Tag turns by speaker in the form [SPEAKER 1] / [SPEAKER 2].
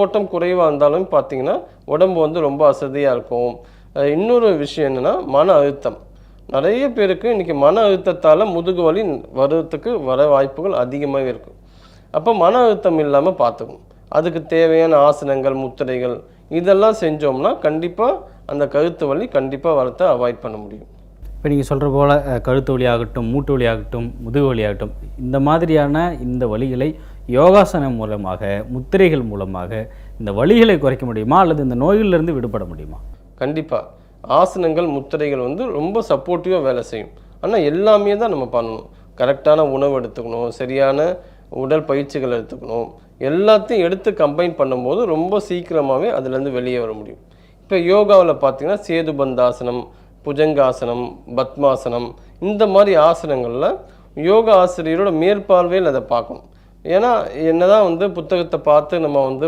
[SPEAKER 1] ஓட்டம் குறைவாக இருந்தாலும் பார்த்தீங்கன்னா உடம்பு வந்து ரொம்ப அசதியாக இருக்கும். இன்னொரு விஷயம் என்னென்னா மன அழுத்தம். நிறைய பேருக்கு இன்றைக்கி மன அழுத்தத்தால் முதுகு வலி வர வாய்ப்புகள் அதிகமாகவே இருக்கும். அப்போ மன அழுத்தம் இல்லாமல் பார்த்துக்கணும். அதுக்கு தேவையான ஆசனங்கள், முத்திரைகள் இதெல்லாம் செஞ்சோம்னா கண்டிப்பாக அந்த கழுத்து வலி கண்டிப்பாக வரத்தை அவாய்ட் பண்ண முடியும்.
[SPEAKER 2] இப்போ நீங்கள் சொல்கிற போல் கழுத்து வலி ஆகட்டும், மூட்டு வலி ஆகட்டும், முதுகு வலி ஆகட்டும், இந்த மாதிரியான இந்த வலிகளை யோகாசனம் மூலமாக, முத்திரைகள் மூலமாக இந்த வலிகளை குறைக்க முடியுமா, அல்லது இந்த நோய்களிலிருந்து விடுபட முடியுமா?
[SPEAKER 1] கண்டிப்பாக ஆசனங்கள், முத்திரைகள் வந்து ரொம்ப சப்போர்ட்டிவாக வேலை செய்யும். ஆனால் எல்லாமே தான் நம்ம பண்ணணும். கரெக்டான உணவு எடுத்துக்கணும், சரியான உடல் பயிற்சிகள் எடுத்துக்கணும். எல்லாத்தையும் எடுத்து கம்பைன் பண்ணும்போது ரொம்ப சீக்கிரமாகவே அதுலேருந்து வெளியே வர முடியும். இப்போ யோகாவில் பார்த்தீங்கன்னா சேதுபந்தாசனம், புஜங்காசனம், பத்மாசனம் இந்த மாதிரி ஆசனங்களில் யோகா ஆசிரியரோட மேற்பார்வையில் அதை பார்க்கணும். ஏன்னா என்னதான் வந்து புத்தகத்தை பார்த்து நம்ம வந்து